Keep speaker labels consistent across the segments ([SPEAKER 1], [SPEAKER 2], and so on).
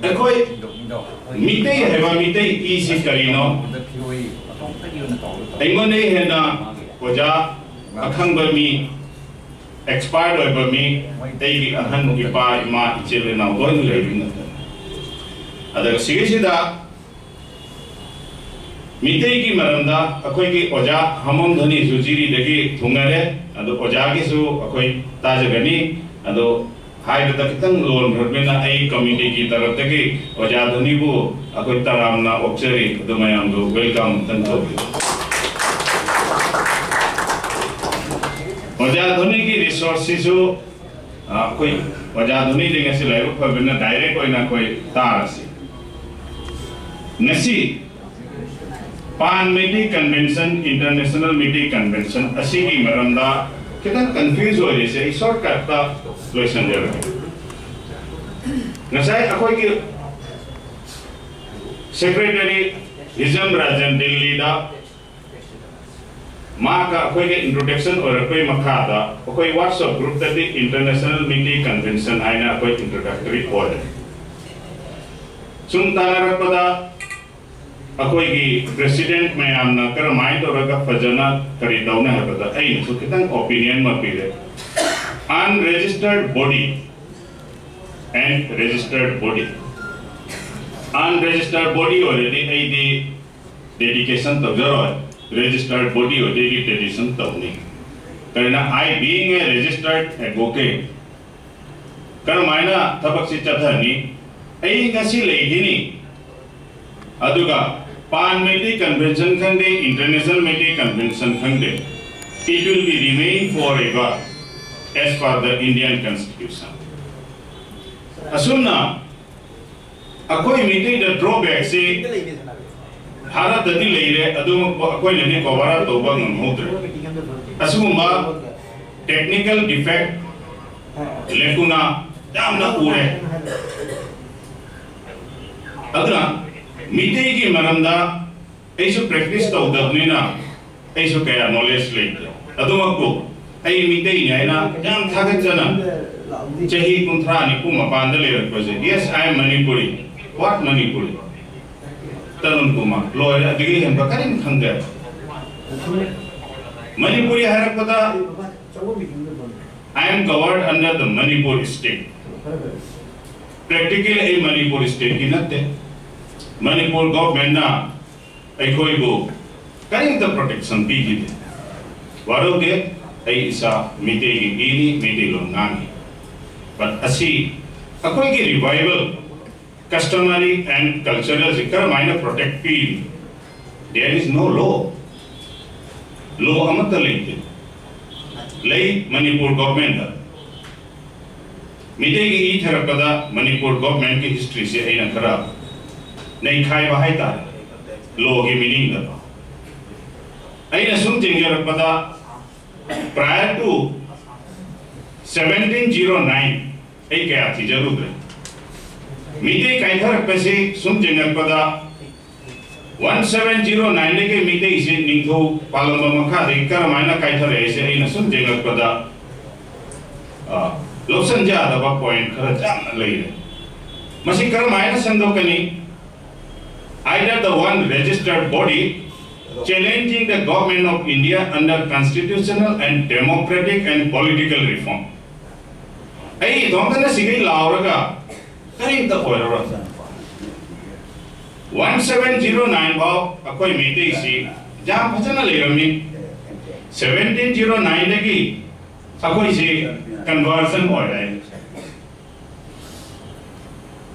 [SPEAKER 1] अखोई मिटे है वा मिटे इसी करीनो इंगोने है ना वजा अखंग बमी expired over me, taking a hundred by my children now going to live in the other Sigishida Miteki Maranda, a quickie Oja, Hamon Dani, Zujiri, the gate, Tungare, and the Ojagisu, a quick Tajagani, and the high the Kitan Lord, Rubina A community, Tarataki, Ojadonibu, a quick Taramna, Obseri, the Mayango, welcome, Tanto. वजाधुनी की resources हो कोई वजाधुनी लेंगे से live पर बिना direct कोई ना कोई तार से नसी पान मीटी कन्वेंशन इंटरनेशनल मीटी कन्वेंशन असी की मरंदा कितना कंफ्यूज हो जैसे इस शॉर्ट करता लोशन जरूर नसाई अकोई की सेक्रेटरी हिजम राजन दिल्ली दा माका कोई के इंट्रोडक्शन और कोई मखादा कोई व्हाट्सएप ग्रुप तक इंटरनेशनल मीटिंग कन्वेंशन आइना कोई इंट्रोडक्टरी ऑर्डर सुनताना रखपदा कोई की प्रेसिडेंट में आमना कर माइंड और का फजना करीदावने है पता ऐ तो कितना ओपिनियन में पीले unregistered body and registered body unregistered body already a the dedication तो जरूर registered body or daily tradition tawni karena I being a registered advocate karmaina thabak si chathani ai ngasi leidini aduga pan meeting convention khande international meeting convention khande it will be remain forever as per the Indian constitution asumna akoi meeting the drawback se Bharat ददी लेरे अदुम कोई लेने कोवरा तोबा नमोद्र असुमा technical defect लेकुना जामना उरे अदना मीटे की मरंदा ऐसो practice तो उदबनेना ऐसो क्या नॉलेज लेते अदुम को ऐ मीटे ही नहीं ना जाम थागत जना चाहिए कुंत्रा निकु मपांडे ले रखो से yes I am Manipuri what Manipuri Tarun Kumar lawyer अदिगे हम बकरिन खंगे मणिपुरी हरक पता I am covered under the Manipur state practically a Manipur state की नत्ते Manipur government ना एक कोई वो करें तो protection भी की दे वारोगे ऐसा मिटे की इनी मिटे लोग नानी but असी अकोई की revival customary and cultural zikr minor protect field there is no law amat late lay Manipur government mite ki e tharapada Manipur government ki history se aina khara nahi khai bahai ta law ki meaning da aina sum jengarapada prior to 1709 ei kya thi jarur hai मीटे काइथर पैसे सुन जंगल पदा 1709 के मीटे इसे निंगो पालंबा मखा देखकर मायना काइथर ऐसे ही न सुन जंगल पदा लोसन जा दबा पॉइंट कर जाम लई मसी कर मायना संदो कनी either the one registered body challenging the government of India under constitutional and democratic and political reform ai dongana sigai lauraga करीब तक हो रहा था 1709 भाव अकोई मीटे इसी जहाँ पचना ले रही 1709 लगी अकोई इसी conversion हो रहा है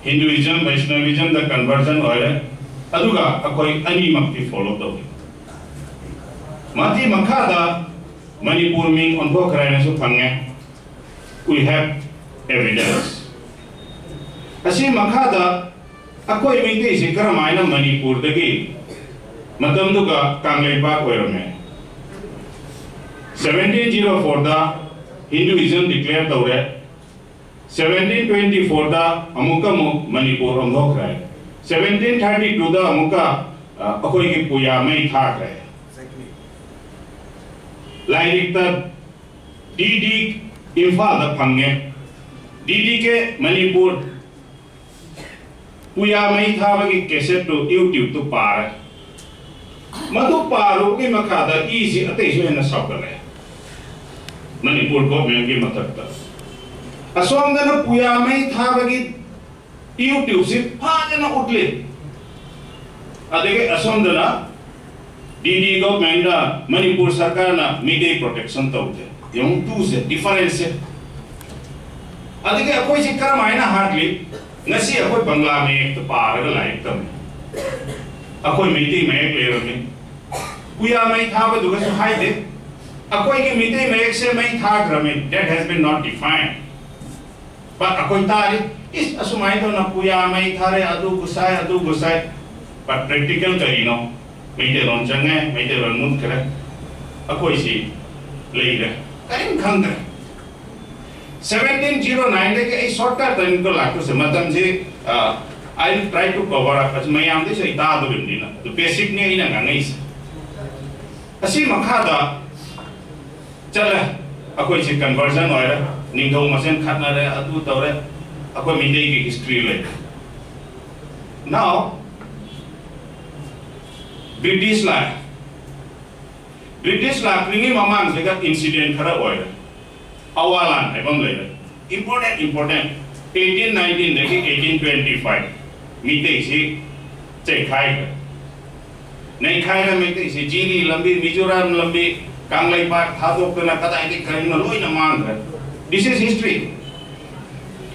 [SPEAKER 1] Hinduism Vaishnavism द conversion हो रहा है अदुगा अकोई अनी मक्ति follow तो माती मखा दा मणिपुर में उनको कराने सो फंगे we have evidence असी मखादा अकोई मिंटे इसे कर मायना मणिपुर दगी मतम दुगा कांगलेपा कोयरमे 1704 दा Hinduism declare तौरे 1724 दा अमुका मणिपुर अमोक रहे 1732 दा अमुका अकोई की पूजा में था रहे लाइक तक डीडी इम्फाल दा फंगे डीडी के मणिपुर पुया मई थाबगी कैसेट तो YouTube तो पार मधु पारो की मखादा इसी अतेशो है न साकले मणिपुर गवर्नमेंट की मथकता असोमदन पुया मई थाबगी YouTube से फाजना उठले अदेगे असोमदना DD गवर्नमेंट ना मणिपुर सरकार ना मीडिया प्रोटेक्शन तौते यंग टू से डिफरेंस है अदेगे अकोई से कर्म आयना हार्डली नसी अकोई बंगला में एक तो पार का लाइक तम अकोई मीडिया में एक लेयर में पुया मई थाब दुगे सो हाई दे अकोई के मीडिया में एक से मई था ग्रामे that has been not defined पर अकोई तारी इस असुमाई तो न पुया मई थारे अदु गुसाए पर प्रैक्टिकल करी नो मीडिया रोन चंगे मीडिया रोन मुद करे अकोई सी ले रहे कहीं खंग 1709 के एक शॉर्टकट टाइम को लागू से मतलब जी I will try to cover up as मैं आम देश इतना आदर बिंदी ना तो बेसिक नहीं ना गाने इस असी मखादा चले अकोई से कन्वर्जन हो रहा निंगो मशीन खाना रहे अदू तो रहे अकोई मीडिया की हिस्ट्री ले now British ला प्रिंगी मामांग से का इंसिडेंट खरा हो रहा अवालान है बंगले important 1819 देखिए 1825 मीटे इसी चेक खाए नहीं खाए ना मीटे इसी जीरी लंबी मिजोरम लंबी कांगलाई पार्क थादों के ना कदा इतने कहीं ना लोई ना मांग रहे this is history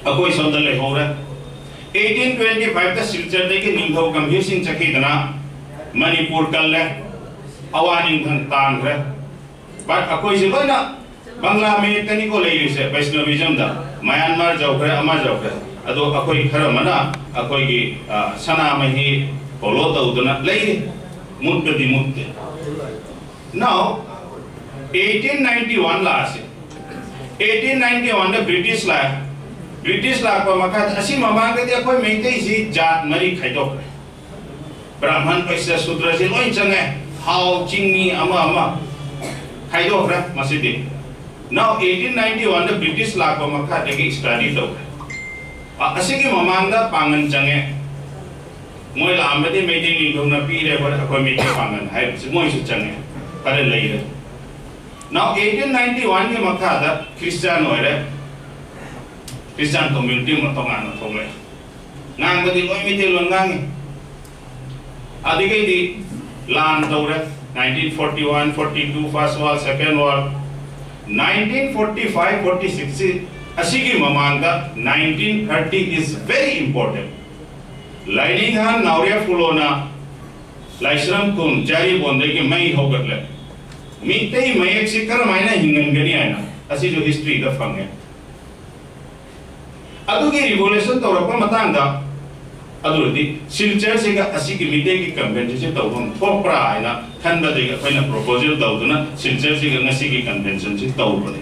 [SPEAKER 1] अब कोई सौंदर्य हो रहा 1825 तक सिलचर देखिए निंगो गंभीर सिंह चकी दना मणिपुर कल ले अवानिंग धन तांग रहे पर अकोई से लोई ना बंगला में तनी को ले लिसे वैष्णविज्म दा म्यांमार जाओगे अमर जाओगे अदो अकोई खरा मना अकोई की सना में ही बोलो तो उतना ले मुद्दे दी मुद्दे now 1891 लास्ट 1891 में ब्रिटिश ला को मकान असी ममांग के अकोई मेंटे इसी जात मरी खाइदो ब्राह्मण पैसे शूद्र से लोई चंगे हाउ चिंगी अमा खाइदो रहा मस्जिद Now 1891 the British law को मक्खा देगी स्टडी तो असी की ममांगा पांगन चंगे मोय लामबदे मीटिंग निगम न पीरे पर अकोई मीटिंग पांगन है मोय सु चंगे पर ले रहे Now 1891 के मक्खा दा क्रिश्चियन हो रहे क्रिश्चियन कम्युनिटी में तो गाना तो ले नांग बदी कोई मीटिंग लंगांगे अधिके दी लान तो रहे 1941 42 फर्स्ट वॉर सेकंड वॉर 1945-46 असी की ममांगा 1930 is very important लाइनिंग हां नावरिया फुलोना लाइश्रम कुन जारी बोंदे के मई होकर ले मीते ही मई एक सिकर मायना हिंगन गनी आना असी जो हिस्ट्री द फंगे अदु की रिवोल्यूशन तो रपा मतांगा अदुरदी सिलचर से का असी की मीते की कन्वेंशन से तौबम थोपरा है ना खंड देगा कोई ना प्रपोजल तौदुना सिलचर से का नसी की कन्वेंशन से तौबने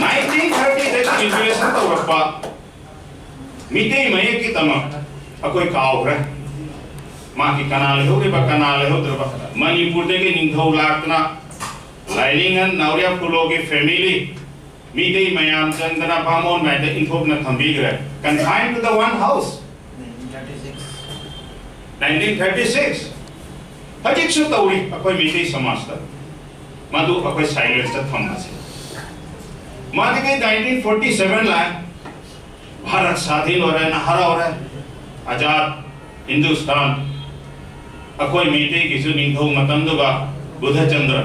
[SPEAKER 1] 1930 देखो रिवोल्यूशन तो रपा मीते ही मये की तमा अकोई काव है माँ की कनाल हो रे कनाल हो तो मणिपुर देखे निंगौ लाकना लाइनिंगन नावरिया फुलो की फैमिली मीते मयाम चंदना पामोन में द इन्फोक न थंबी गए confined to the one house 1936 हजिक सु तौरी अकोई मीते समाज ता मधु अकोई साइलेंस ता थंबा से माने के 1947 ला भारत स्वाधीन हो रहा है नहरा हो रहा है आजाद हिंदुस्तान अकोई मीते की जो निंगौ मतंदुगा बुधचंद्र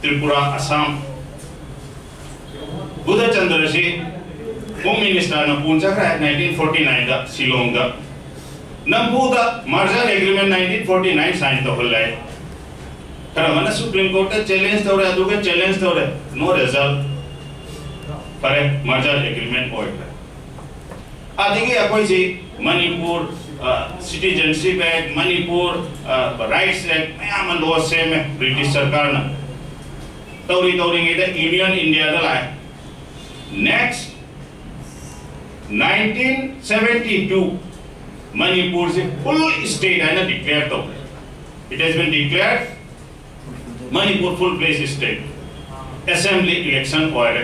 [SPEAKER 1] त्रिपुरा असम बुधचंद्र से होम मिनिस्टर न पूंचा का 1949 दा शिलोंग दा नंबूदा मर्जर एग्रीमेंट 1949 साइन तो होल्ला है करमना सुप्रीम कोर्ट चैलेंज तो रे दुगे चैलेंज तो रे नो रिजल्ट पर मर्जर एग्रीमेंट होय आदिगे अकोई जी Manipur citizenship act Manipur rights act मयाम लो से में ब्रिटिश सरकार ना तौरी के यूनियन इंडिया दा लाए Next, 1972, Manipur से full state है ना declared तो it has been declared Manipur full place state. Assembly election हो रहे.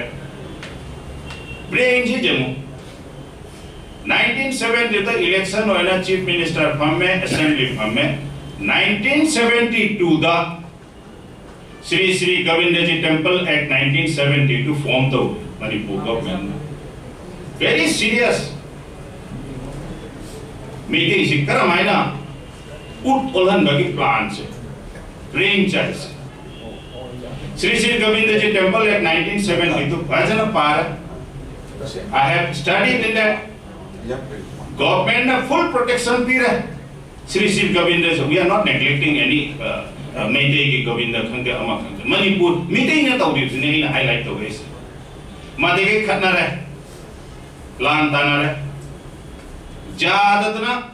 [SPEAKER 1] ब्रेन जी Jammu 1970 the election oina chief minister famme assembly famme 1972 the Sri Govindaji Temple Act 1972 formed the Manipur government. Very serious. Meeting is Karamaina put Olan Bagi plans, franchise. Sri Govindaji Temple Act 1972 Vajana Para. I have studied in that. Government full protection period. Sri Govindaji, we are not neglecting any Meitei Govinda Khangde Ama Khangde. Manipur meeting na tawdi ne na highlight to guys. Madege khatna re. Plan tana re. Jadatna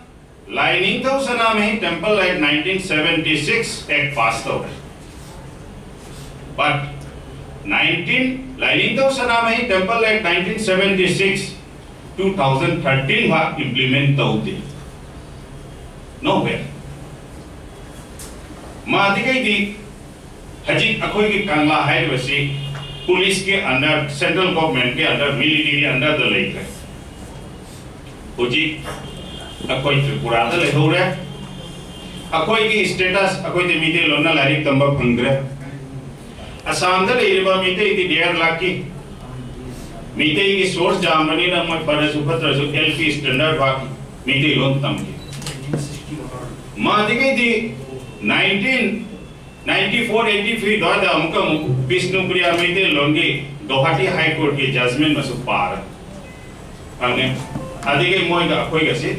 [SPEAKER 1] lining to sana mein Temple Act 1976 act passed out. But lining to sana mein Temple Act 1976 2013 va implement tawdi. Nowhere. मादिके दी हजी अकोई की कंगला है वैसे police के under central government के under military under the lake है उजी अकोई Tripura the ले हो रहा अकोई की स्टेटस अकोई ते मीते लोना लारिक तंबा फंगरे असम द ले रिबा मीते इति 1.5 लाख की मीते की सोर्स जामनी न म परसुपत्र सु एलपी स्टैंडर्ड बा मीते लोन तम की मादिके दी 1994-83 दादा हमका विष्णुप्रिया मेते लोंगे गुवाहाटी हाई कोर्ट के जजमेंट में सुपार हमने अधिके मोई का कोई कैसे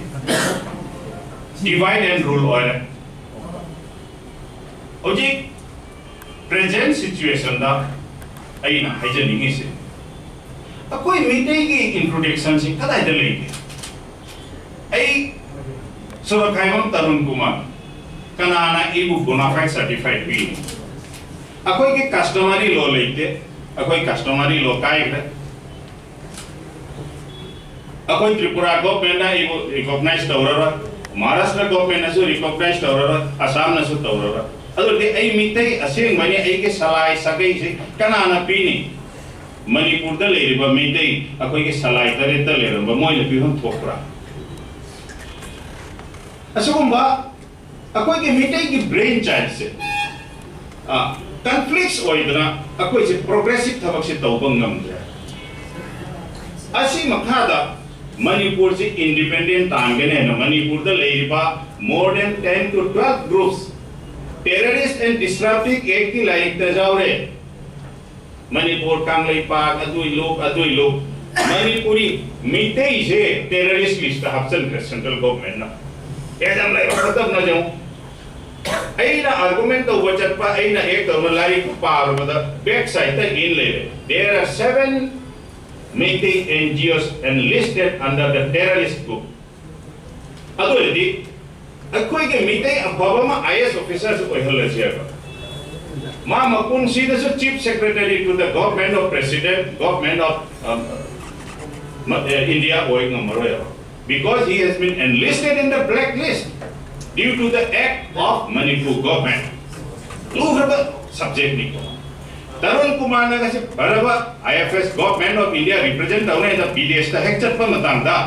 [SPEAKER 1] डिवाइड एंड रूल और ओजी प्रेजेंट सिचुएशन दा आई ना हाइजेनिंग से अब कोई मीटे की इंट्रोडक्शन से कदा इधर लेके आई सुरखाइमम तरुण कुमार कनाना इबु बोनाफाइड सर्टिफाइड भी अकोई के कस्टमरी लॉ लेते अकोई कस्टमरी लॉ का एक अकोई त्रिपुरा गवर्नमेंट ना इबु रिकॉग्नाइज तवररा महाराष्ट्र गवर्नमेंट ना सु रिकॉग्नाइज तवररा असम ना सु तवररा अदुदे आई मिते असेंग बने आई के सलाई सगै से कनाना पीनी मणिपुर द लेरिबा मिते अकोई के सलाई तरे त लेरबा मोय पिहन थोकरा असुगुम्बा अकोई के मीटिंग की ब्रेन चाइल्ड से कॉन्फ्लिक्ट्स ओइदना अकोई से प्रोग्रेसिव थबक से तौबंग नमजे असी मखादा मणिपुर से इंडिपेंडेंट तांगने न मणिपुर द लेरिबा more than 10 to 12 groups terrorist and disruptive act की लाइक तजावरे मणिपुर कांगलेपा अदुई लोग मणिपुरी मीटिंग से टेररिस्ट लिस्ट हब्सन सेंट्रल गवर्नमेंट ना एजम लाइक खत्म न जाऊं ऐना आर्गुमेंट तो वचनपा ऐना एक तो मलाई पार बदा बैक साइड तक इन ले there are 7 meeting NGOs enlisted under the terrorist group अदोलदी अकोई के मीटिंग अबाबमा IS officers को हलसियागा मा मकुन सीधा so chief secretary to the government of president government of India ओइंग मरोया because he has been enlisted in the blacklist due to the act of Manipur government. Look at the subject Nico. Tarun Kumar na kasi baraba IFS government of India represent daw na the BDS ta hekchat pa matang da.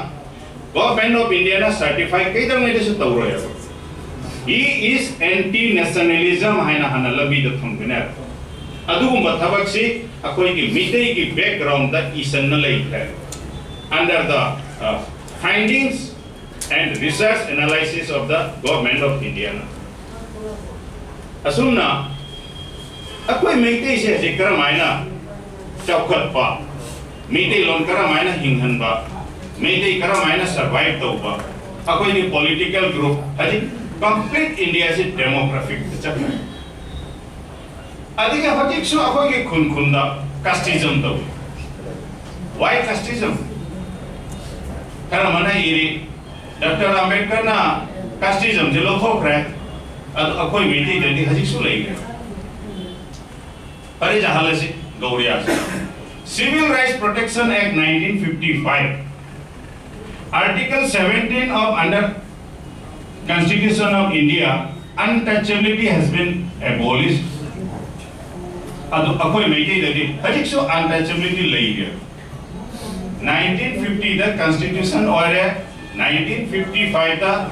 [SPEAKER 1] Government of India na certified kay daw na ito sa tawro ya. He is anti-nationalism hay na hanalabi da thongbinar. Adu kung bathabag si ako yung mitay ki background da isan na laik hai. Under the findings and research analysis of the government of India. Asumna, ako'y meitei siya si karamaina chaukat pa, meitei lon karamaina hinghan ba, meitei karamaina survive daw ba. Ako'y ni political group, hadi complete India si demographic chapter. Adi ka hatik so ako'y ki khunda casteism daw. Why casteism? Karena mana iri Dr. Ambedkar na casteism je log thok rahe akoy meeting jadi haji su lai gaya pare jahal se gauriya Civil Rights Protection Act 1955 Article 17 of under Constitution of India untouchability has been abolished akoy meeting jadi haji su untouchability lai gaya 1950 the Constitution or 1955 the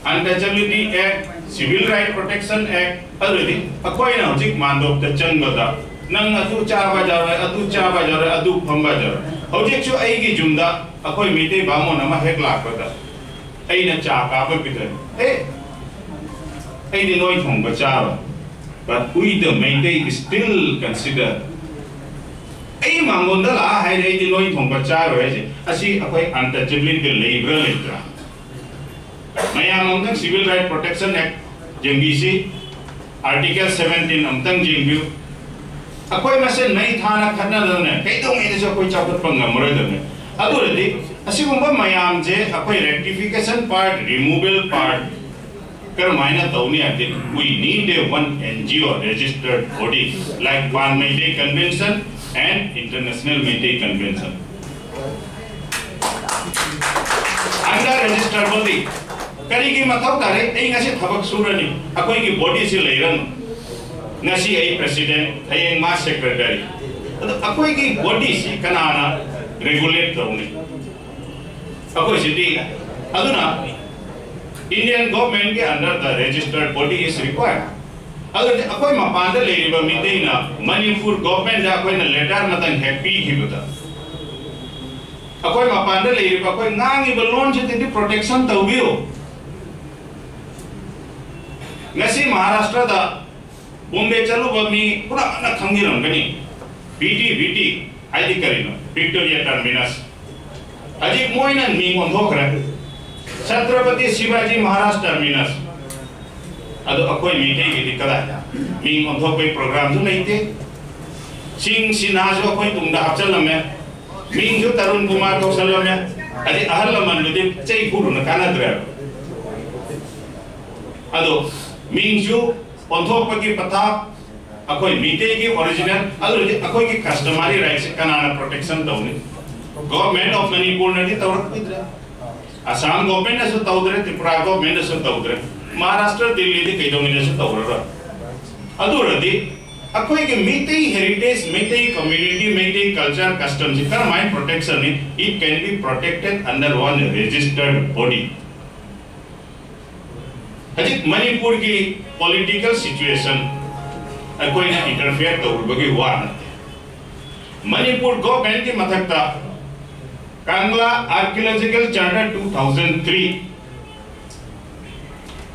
[SPEAKER 1] Untouchability Act, Civil Right Protection Act already akoi na hojik mandop the changada nang adu chaba jara adu phamba jara hojik chu ai gi jumda akoi mite bamo nama hek lakada ai na cha ka ba pitre ai di noi thong ba cha but we the Meitei still consider ai mangon da la hai ai di noi thong ba cha ro ai asi akoi untouchability liberal letra mayam amtang Civil Right Protection Act jengisi Article 17 amtang jengbiu akoi masen nai thana khanna dane kai dong ai so koi chaput pangam mora dane adu redi asigumba mayam je akoi rectification part removal part kar maina tawni ate we need a one NGO registered body like Pan Meitei Convention and International Meitei Convention under registered body kari ki mathau tare ai ngasi thabak surani akoi ki body se leiran ngasi ai president ai ma secretary akoi ki body se kanana regulate tawni akoi sidi aduna Indian government ke under the registered body is required agar akoi ma panda leiba mitei na Manipur government da akoi na letter natang happy hibata akoi ma panda leiba akoi ngangi balon se tindi protection tawbiyo ngasi Maharashtra da Bombay chalu bami pura na khangiram gani BT aidi karino Victoria Terminus aji moina ni ondhokra Chhatrapati Shivaji Maharaj Terminus ado akoi meitei gi dikada mi ondhokoi program ju naite sing sinaj akoi tungda hapchalame mi ju Tarun Kumar Kausalame adi ahallaman lu de chei puru na kanadra ado Mingju onthok pagi patha akoi Meitei ki original adu akoi ki customary rights kanana protection tawni government of Manipur nadi tawrak pidra Assam government asu tawdre Tripura government asu tawdre Maharashtra Delhi di kaidong asu tawra adu radi akoi ki Meitei heritage Meitei community Meitei culture customs kar mind protection it can be protected under one registered body Ajit Manipur ki political situation akoi na interfere tawbagi war Manipur government ki mathakta Kangla Archaeological Charter 2003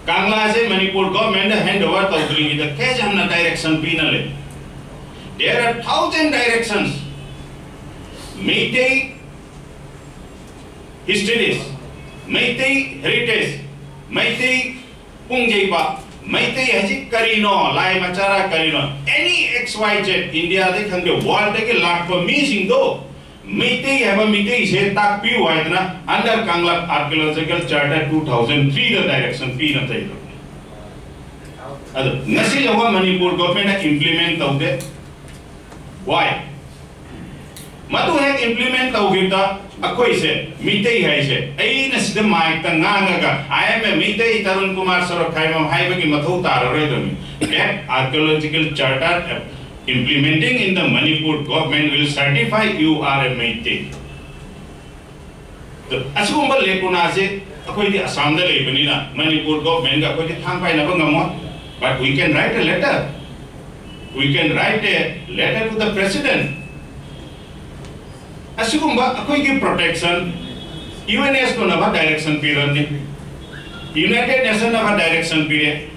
[SPEAKER 1] Kangla se Manipur government hand over tawdri the kajamna direction pinale there are 1000 directions Meitei histories Meitei heritage Meitei Pungjaiba Meitei haji karino lai machara karino any XYZ India de khangde world de lakpa mi singdo Meitei have a Meitei se tak pi waidna under Kangla Archaeological Charter 2003 the direction p na thai adu ngasi lawa Manipur government implement tawde why matu hek implement tawgita akoi se Meitei hai se ai na sida mic ta nganga I am a Meitei Tarun Kumar Sarok khaimam haiba ki mathau tarare domi that archaeological charter implementing in the Manipur government will certify you are a Meitei to asumba lepuna se akoi di Assam da lebani na Manipur government ga akoi di thang pai na ba ngamo but we can write a letter to the president Asugumba akoi ki protection UNESCO na ba direction pirani United Nations na ba direction pire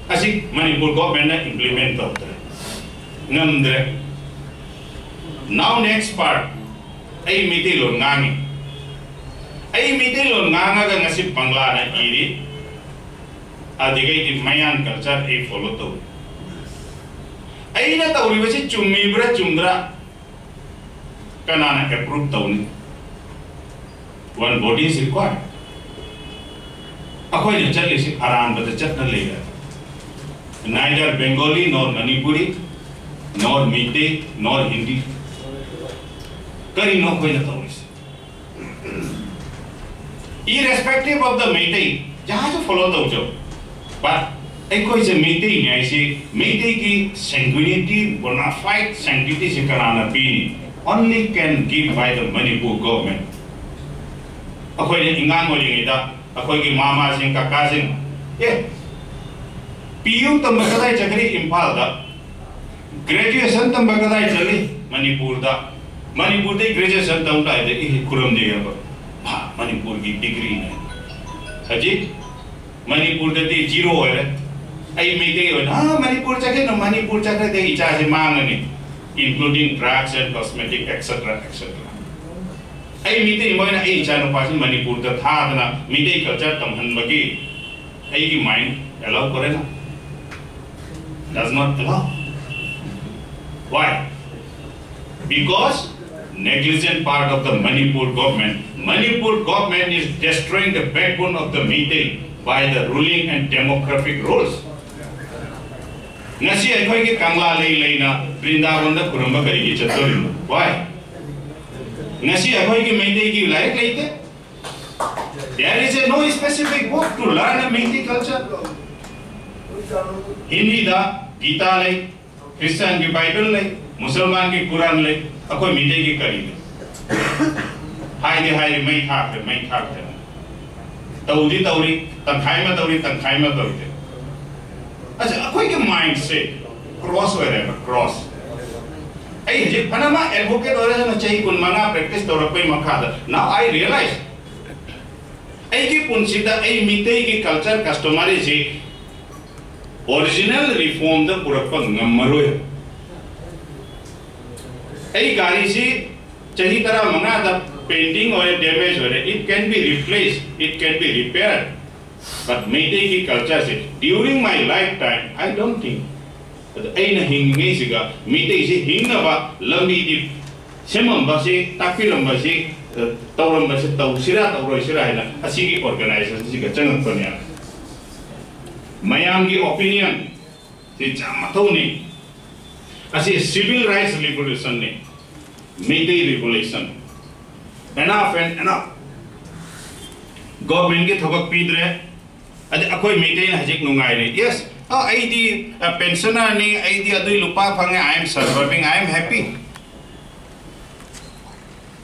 [SPEAKER 1] asik Manipur government na implement tawtra ngamdre now next part ai Meitei lon ngangi ai Meitei lon nganga ga ngasi Bangla na iri adigai di Mayan culture ai follow to ai na tawri basi chummi bra chumdra kanana approve tawni one body is required akoi ne chali si aran bata chatna lega neither Bengali nor Manipuri nor Meitei nor Hindi kari no koi na tawni irrespective of the Meitei jahan jo follow tawjo but ai koi se Meitei ne aise Meitei ki sanguinity bona fide sanctity se kanana pi only can give by the Manipur government. Akoy ni ingang mo ring ida, akoy ki mama sing kaka sing, PU tambakadai chakri Imphal da, graduation tambakadai chali Manipur da, Manipur de graduation tamta ide kuram de ba, Manipur ki degree ne, haji Manipur de zero hai, ai meeting hai, Manipur chakri no Manipur chakri de icha se mangani, including drugs and cosmetic etc etc. I meet in one age and passing Manipur the Thadana, meet a culture Tamhan Bagi, a mind allow Corena. Does not allow. Why? Because negligent part of the Manipur government. Manipur government is destroying the backbone of the meeting by the ruling and demographic roles. Nasi akhoi ke Kangla leina Vrindavan da Kuramba karigi chatori. Why? Nasi akhoi ke Meitei ki layak leite. There is no specific book to learn a Meitei culture. Hindi da Gita lay, Christian ki Bible lay, Musalman ki Quran lay, akhoi Meitei ki karigi. Hai mai thak. Tauri tankhai ma tauri. अच्छा कोई के mind से cross हो रहा है cross ऐ जे Panama advocate हो रहा है ना चाहिए कुल मना प्रैक्टिस तो रखो ही मखादा नाउ आई रियलाइज ऐ की पुंसिदा ऐ मिते की कल्चर कस्टमरी से ओरिजिनल रिफॉर्म द पुरपा नमरो है ऐ गाड़ी से चाहिए तरह मंगा द पेंटिंग और डैमेज हो रहा है it can be replaced it can be repaired but Meitei ki culture se during my lifetime I don't think that aina hingi siga Meitei se hingna ba lambi di semam ba se takilam ba se tauram ba se tausira tauroi sira ina asigi organization siga changat panya mayam ki opinion se jamathau ni asi civil rights revolution ne Meitei revolution enough and enough government ke thobak pidre ade akoi Meitei na hajik nungai ni yes I di pensioner ni I di adui lupa phange I am surviving I am happy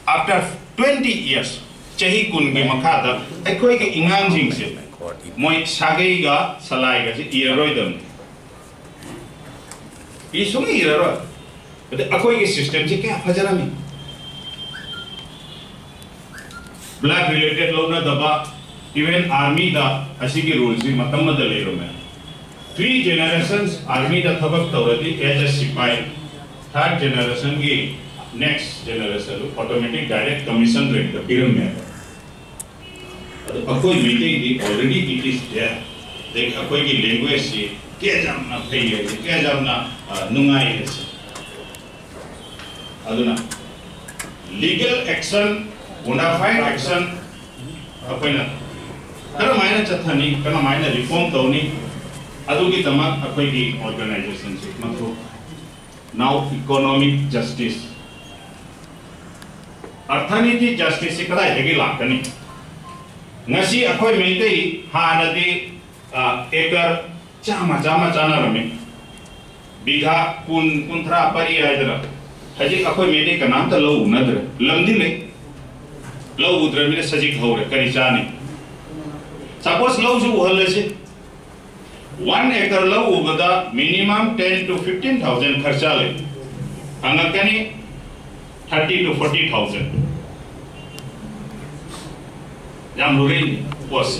[SPEAKER 1] after 20 years chahi kun ge makhada akoi ke ingang jing se moi sagai ga salai ga se iroi dam isung iroi ade akoi ke system se kya fajarami blood related law na daba even army da asigi rules ni matamma da lero me 3 generations army da thabak tawrati as a sipai third generation ki next generation automatic direct commission rate the piram me akoi meeting di already it is there like akoi ki language se kya jamna thai hai kya jamna nungai hai aduna legal action bona fide action akoi na kana maina chathani kana maina reform tawni adu ki tamak akhoi ki organization se matho now economic justice arthaniti justice se kada hegi lakani ngasi akhoi Meitei hanadi ekar chama chana rame bigha kunthra pari aidra haji akhoi Meitei ka naam ta lo unadra lamdi le lo udra mine sajik haure kari chani suppose low ju halle se 1 acre low ubada minimum 10 to 15,000 kharcha le angakani 30 to 40,000 jam lure was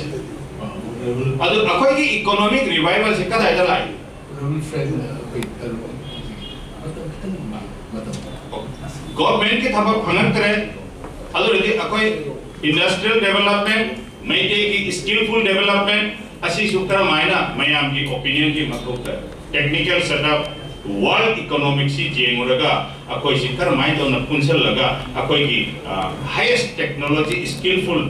[SPEAKER 1] adu akoi ki economic revival se kada ida lai government ke thaba phangat kare adu redi akoi industrial development Meitei ki skillful development asi sukra maina mayam ki opinion ki mathok technical setup world economic si jenguraga akoi sikar mai to na punsel laga akoi ki highest technology skillful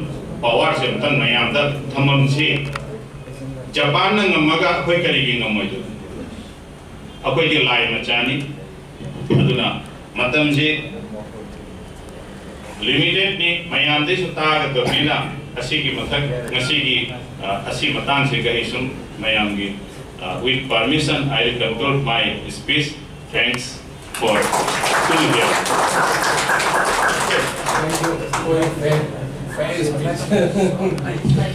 [SPEAKER 1] power se tan mayam da thamam si Japan na ngamaga akoi kari gi ngamoi do akoi ki lai machani aduna matam je limited ni mayam de suta ga to nina asigi mathak ngasigi asi matang se gai sum mayam gi with permission I will conclude my speech thanks for being here.
[SPEAKER 2] Thank you for your fair speech.